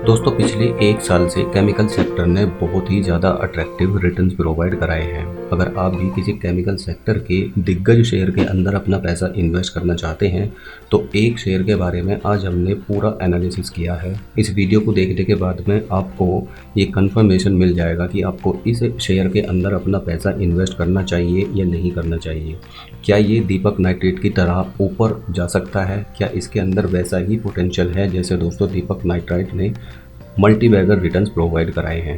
दोस्तों पिछले एक साल से केमिकल सेक्टर ने बहुत ही ज़्यादा अट्रैक्टिव रिटर्न्स प्रोवाइड कराए हैं। अगर आप भी किसी केमिकल सेक्टर के दिग्गज शेयर के अंदर अपना पैसा इन्वेस्ट करना चाहते हैं तो एक शेयर के बारे में आज हमने पूरा एनालिसिस किया है। इस वीडियो को देखने के बाद में आपको ये कंफर्मेशन मिल जाएगा कि आपको इस शेयर के अंदर अपना पैसा इन्वेस्ट करना चाहिए या नहीं करना चाहिए। क्या ये दीपक नाइट्रेट की तरह ऊपर जा सकता है? क्या इसके अंदर वैसा ही पोटेंशियल है जैसे दोस्तों दीपक नाइट्राइट ने मल्टी बैगर रिटर्न्स प्रोवाइड कराए हैं?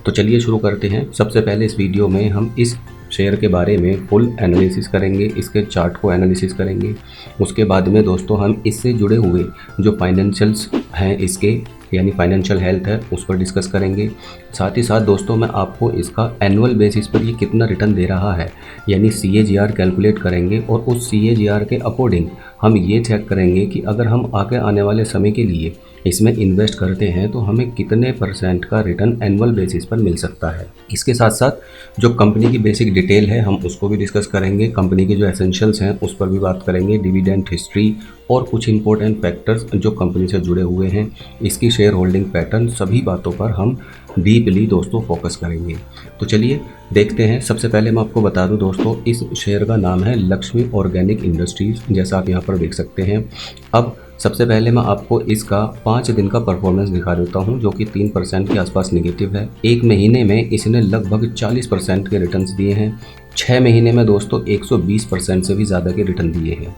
तो चलिए शुरू करते हैं। सबसे पहले इस वीडियो में हम इस शेयर के बारे में फुल एनालिसिस करेंगे, इसके चार्ट को एनालिसिस करेंगे। उसके बाद में दोस्तों हम इससे जुड़े हुए जो फाइनेंशियल्स हैं इसके यानी फाइनेंशियल हेल्थ है उस पर डिस्कस करेंगे। साथ ही साथ दोस्तों मैं आपको इसका एनुअल बेसिस पर ये कितना रिटर्न दे रहा है यानी CAGR कैलकुलेट करेंगे और उस CAGR के अकॉर्डिंग हम ये चेक करेंगे कि अगर हम आगे आने वाले समय के लिए इसमें इन्वेस्ट करते हैं तो हमें कितने % का रिटर्न एनुअल बेसिस पर मिल सकता है। इसके साथ साथ जो कंपनी की बेसिक डिटेल है हम उसको भी डिस्कस करेंगे, कंपनी के जो एसेंशियल्स हैं उस पर भी बात करेंगे, डिविडेंड हिस्ट्री और कुछ इंपॉर्टेंट फैक्टर्स जो कंपनी से जुड़े हुए हैं, इसकी शेयर होल्डिंग पैटर्न, सभी बातों पर हम डीपली दोस्तों फोकस करेंगे। तो चलिए देखते हैं। सबसे पहले मैं आपको बता दूं दोस्तों इस शेयर का नाम है लक्ष्मी ऑर्गेनिक इंडस्ट्रीज़, जैसा आप यहाँ पर देख सकते हैं। अब सबसे पहले मैं आपको इसका 5 दिन का परफॉर्मेंस दिखा देता हूँ जो कि 3% के आसपास नेगेटिव है। एक महीने में इसने लगभग 40% के रिटर्न्स दिए हैं। 6 महीने में दोस्तों 120% से भी ज़्यादा के रिटर्न दिए हैं।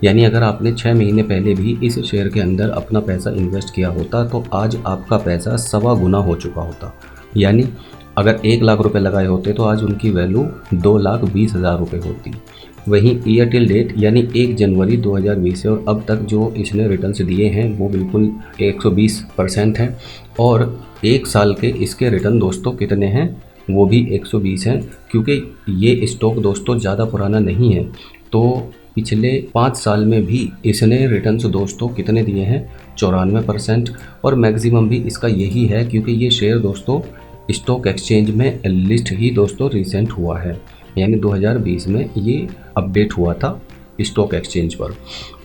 यानी अगर आपने 6 महीने पहले भी इस शेयर के अंदर अपना पैसा इन्वेस्ट किया होता तो आज आपका पैसा 1.25 गुना हो चुका होता। यानी अगर 1 लाख रुपए लगाए होते तो आज उनकी वैल्यू 2,20,000 रुपये होती। वहीं ईयर टिल डेट यानी 1 जनवरी 2020 से और अब तक जो इसने रिटर्न्स दिए हैं वो बिल्कुल 120% हैं और 1 साल के इसके रिटर्न दोस्तों कितने हैं वो भी 120 हैं। क्योंकि ये स्टॉक दोस्तों ज़्यादा पुराना नहीं है तो पिछले 5 साल में भी इसने रिटर्न्स दोस्तों कितने दिए हैं 94% और मैक्सिमम भी इसका यही है क्योंकि ये शेयर दोस्तों स्टॉक एक्सचेंज में लिस्ट ही दोस्तों रिसेंट हुआ है। यानी 2020 में ये अपडेट हुआ था स्टॉक एक्सचेंज पर।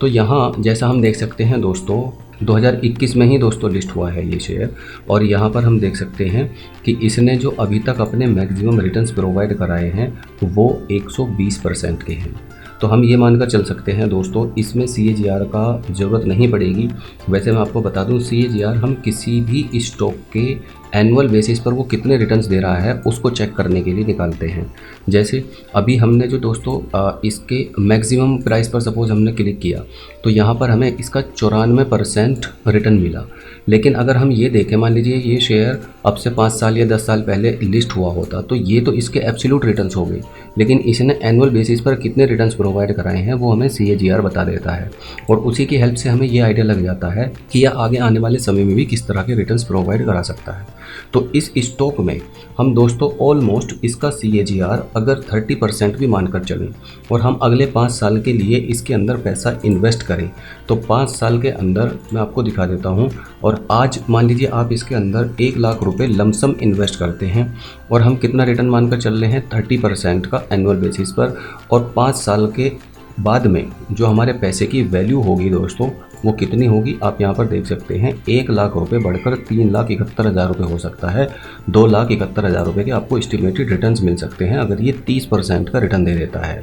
तो यहाँ जैसा हम देख सकते हैं दोस्तों 2021 में ही दोस्तों लिस्ट हुआ है ये शेयर और यहाँ पर हम देख सकते हैं कि इसने जो अभी तक अपने मैक्सिमम रिटर्न्स प्रोवाइड कराए हैं वो 120% के हैं। तो हम ये मानकर चल सकते हैं दोस्तों इसमें CAGR का ज़रूरत नहीं पड़ेगी। वैसे मैं आपको बता दूं CAGR हम किसी भी स्टॉक के एनुअल बेसिस पर वो कितने रिटर्न्स दे रहा है उसको चेक करने के लिए निकालते हैं। जैसे अभी हमने जो दोस्तों इसके मैक्सिमम प्राइस पर सपोज हमने क्लिक किया तो यहाँ पर हमें इसका 94% रिटर्न मिला। लेकिन अगर हम ये देखें मान लीजिए ये शेयर अब से 5 साल या 10 साल पहले लिस्ट हुआ होता तो ये तो इसके एब्सोल्यूट रिटर्न्स हो गए, लेकिन इसने एनुअल बेसिस पर कितने रिटर्न्स प्रोवाइड कराए हैं वो हमें CAGR बता देता है और उसी की हेल्प से हमें ये आइडिया लग जाता है कि यह आगे आने वाले समय में भी किस तरह के रिटर्न्स प्रोवाइड करा सकता है। तो इस स्टॉक में हम दोस्तों ऑलमोस्ट इसका CAGR अगर 30% भी मानकर चलें और हम अगले 5 साल के लिए इसके अंदर पैसा इन्वेस्ट करें तो 5 साल के अंदर मैं आपको दिखा देता हूं। और आज मान लीजिए आप इसके अंदर 1 लाख रुपए लमसम इन्वेस्ट करते हैं और हम कितना रिटर्न मानकर चल रहे हैं 30% का एनुअल बेसिस पर, और 5 साल के बाद में जो हमारे पैसे की वैल्यू होगी दोस्तों वो कितनी होगी आप यहाँ पर देख सकते हैं। 1 लाख रुपए बढ़कर 3,71,000 रुपये हो सकता है। 2,71,000 रुपये के आपको एस्टिमेटेड रिटर्न्स मिल सकते हैं अगर ये 30% का रिटर्न दे देता है।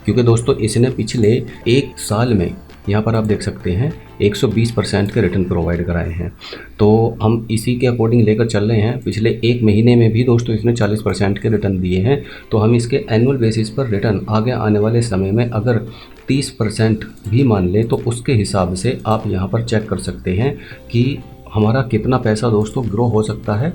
क्योंकि दोस्तों इसने पिछले 1 साल में यहाँ पर आप देख सकते हैं 120% के रिटर्न प्रोवाइड कराए हैं। तो हम इसी के अकॉर्डिंग लेकर चल रहे हैं। पिछले 1 महीने में भी दोस्तों इसने 40% के रिटर्न दिए हैं। तो हम इसके एनुअल बेसिस पर रिटर्न आगे आने वाले समय में अगर 30% भी मान लें तो उसके हिसाब से आप यहाँ पर चेक कर सकते हैं कि हमारा कितना पैसा दोस्तों ग्रो हो सकता है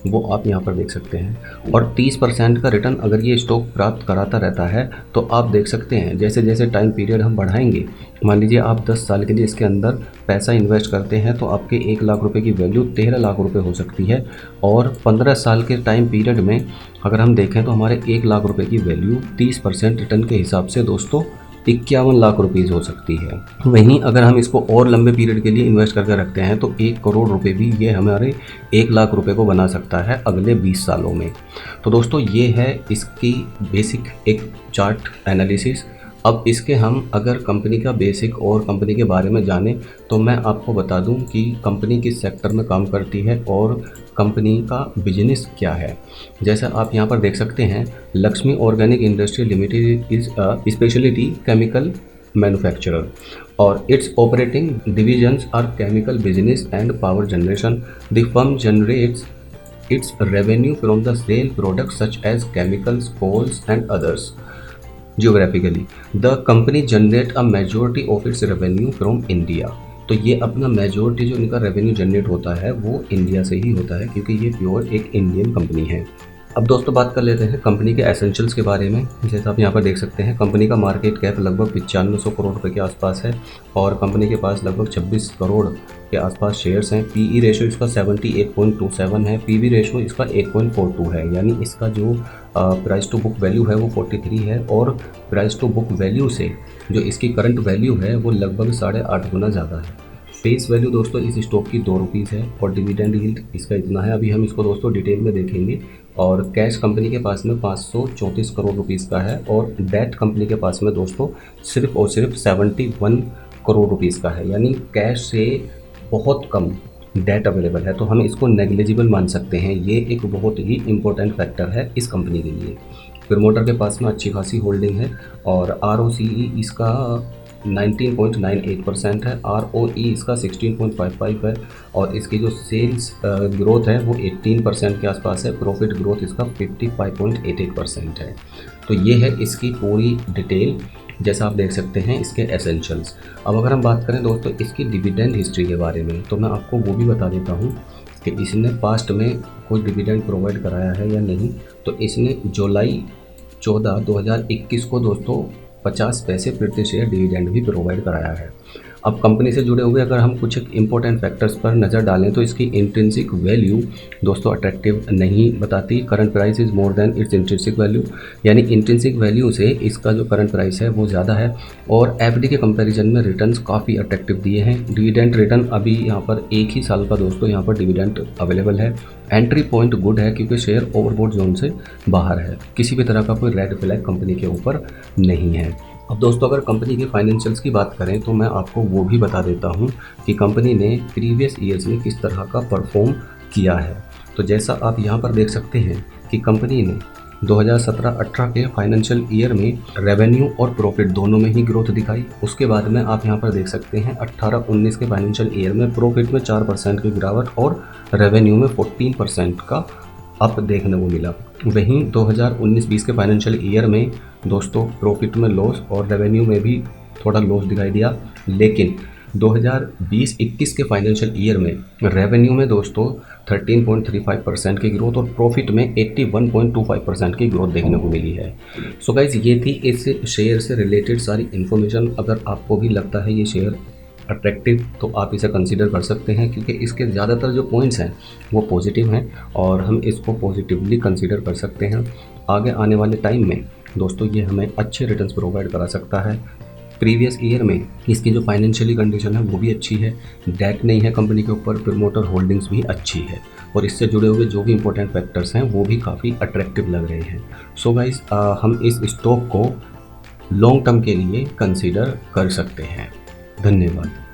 वो आप यहाँ पर देख सकते हैं। और 30% का रिटर्न अगर ये स्टॉक प्राप्त कराता रहता है तो आप देख सकते हैं जैसे जैसे टाइम पीरियड हम बढ़ाएंगे, मान लीजिए आप 10 साल के लिए इसके अंदर पैसा इन्वेस्ट करते हैं तो आपके 1 लाख रुपए की वैल्यू 13 लाख रुपए हो सकती है। और 15 साल के टाइम पीरियड में अगर हम देखें तो हमारे 1 लाख रुपए की वैल्यू 30% रिटर्न के हिसाब से दोस्तों 51 लाख रुपीज़ हो सकती है। वहीं अगर हम इसको और लंबे पीरियड के लिए इन्वेस्ट करके रखते हैं तो 1 करोड़ रुपए भी ये हमारे 1 लाख रुपए को बना सकता है अगले 20 सालों में। तो दोस्तों ये है इसकी बेसिक एक चार्ट एनालिसिस। अब इसके हम अगर कंपनी का बेसिक और कंपनी के बारे में जानें तो मैं आपको बता दूं कि कंपनी किस सेक्टर में काम करती है और कंपनी का बिजनेस क्या है। जैसा आप यहाँ पर देख सकते हैं, Lakshmi organic industry limited is a speciality chemical manufacturer और its operating divisions are chemical business and power generation. The firm generates its revenue from the sale products such as chemicals, coals and others. Geographically, the company generate a majority of its revenue from India. तो ये अपना majority जो इनका revenue generate होता है वो India से ही होता है, क्योंकि ये प्योर एक इंडियन कंपनी है। अब दोस्तों बात कर लेते हैं कंपनी के एसेंशियल्स के बारे में। जैसा आप यहाँ पर देख सकते हैं, कंपनी का मार्केट कैप लगभग 9500 करोड़ रुपए के आसपास है और कंपनी के पास लगभग 26 करोड़ के आसपास शेयर्स हैं। पीई रेशो इसका 78.27 है, पीवी रेशो इसका 8.42 है, यानी इसका जो प्राइस टू बुक वैल्यू है वो 43 है और प्राइस टू बुक वैल्यू से जो इसकी करंट वैल्यू है वो लगभग 8.5 गुना ज़्यादा है। फेस वैल्यू दोस्तों इस स्टॉक की 2 रुपीज़ है और डिविडेंड यील्ड इसका इतना है। अभी हम इसको दोस्तों डिटेल में देखेंगे। और कैश कंपनी के पास में 534 करोड़ रुपीज़ का है और डेट कंपनी के पास में दोस्तों सिर्फ और सिर्फ 71 करोड़ रुपीज़ का है, यानी कैश से बहुत कम डेट अवेलेबल है। तो हम इसको नेग्लिजिबल मान सकते हैं। ये एक बहुत ही इंपॉर्टेंट फैक्टर है इस कंपनी के लिए। प्रमोटर के पास में अच्छी खासी होल्डिंग है और ROCE इसका 19.98% है, ROE इसका 16.55 है और इसकी जो सेल्स ग्रोथ है वो 18% के आसपास है। प्रॉफिट ग्रोथ इसका 55.88% है। तो ये है इसकी पूरी डिटेल, जैसा आप देख सकते हैं इसके एसेंशियल्स। अब अगर हम बात करें दोस्तों इसकी डिविडेंड हिस्ट्री के बारे में, तो मैं आपको वो भी बता देता हूँ कि इसने पास्ट में कोई डिविडेंड प्रोवाइड कराया है या नहीं। तो इसने जुलाई 14, 2021 को दोस्तों 50 पैसे प्रति शेयर डिविडेंड भी प्रोवाइड कराया है। अब कंपनी से जुड़े हुए अगर हम कुछ इंपॉर्टेंट फैक्टर्स पर नज़र डालें तो इसकी इंट्रिंसिक वैल्यू दोस्तों अट्रैक्टिव नहीं बताती। Current price is more than it's intrinsic value, यानी इंट्रिंसिक वैल्यू से इसका जो करंट प्राइस है वो ज़्यादा है। और एफडी के कंपैरिजन में रिटर्न्स काफ़ी अट्रैक्टिव दिए हैं। डिविडेंड रिटर्न अभी यहाँ पर 1 ही साल का दोस्तों यहाँ पर डिविडेंड अवेलेबल है। एंट्री पॉइंट गुड है क्योंकि शेयर ओवरबॉट जोन से बाहर है। किसी भी तरह का कोई रेड फ्लैग कंपनी के ऊपर नहीं है। अब दोस्तों अगर कंपनी के फाइनेंशियल्स की बात करें तो मैं आपको वो भी बता देता हूँ कि कंपनी ने प्रीवियस ईयर्स में किस तरह का परफॉर्म किया है। तो जैसा आप यहाँ पर देख सकते हैं कि कंपनी ने 2017-18 के फाइनेंशियल ईयर में रेवेन्यू और प्रॉफिट दोनों में ही ग्रोथ दिखाई। उसके बाद में आप यहाँ पर देख सकते हैं 18-19 के फाइनेंशियल ईयर में प्रॉफिट में 4% की गिरावट और रेवेन्यू में 14% का अप देखने को मिला। वहीं 2019-20 के फाइनेंशियल ईयर में दोस्तों प्रॉफिट में लॉस और रेवेन्यू में भी थोड़ा लॉस दिखाई दिया, लेकिन 2020-21 के फाइनेंशियल ईयर में रेवेन्यू में दोस्तों 13.35% की ग्रोथ और प्रॉफिट में 81.25% की ग्रोथ देखने को मिली है। सो गाइज ये थी इस शेयर से रिलेटेड सारी इन्फॉर्मेशन। अगर आपको भी लगता है ये शेयर अट्रैक्टिव तो आप इसे कंसीडर कर सकते हैं, क्योंकि इसके ज़्यादातर जो पॉइंट्स हैं वो पॉजिटिव हैं और हम इसको पॉजिटिवली कंसीडर कर सकते हैं। आगे आने वाले टाइम में दोस्तों ये हमें अच्छे रिटर्न्स प्रोवाइड करा सकता है। प्रीवियस ईयर में इसकी जो फाइनेंशियली कंडीशन है वो भी अच्छी है, डेट नहीं है कंपनी के ऊपर, प्रमोटर होल्डिंग्स भी अच्छी है और इससे जुड़े हुए जो भी इंपॉर्टेंट फैक्टर्स हैं वो भी काफ़ी अट्रैक्टिव लग रहे हैं। सो गाइस हम इस स्टॉक को लॉन्ग टर्म के लिए कंसीडर कर सकते हैं। धन्यवाद।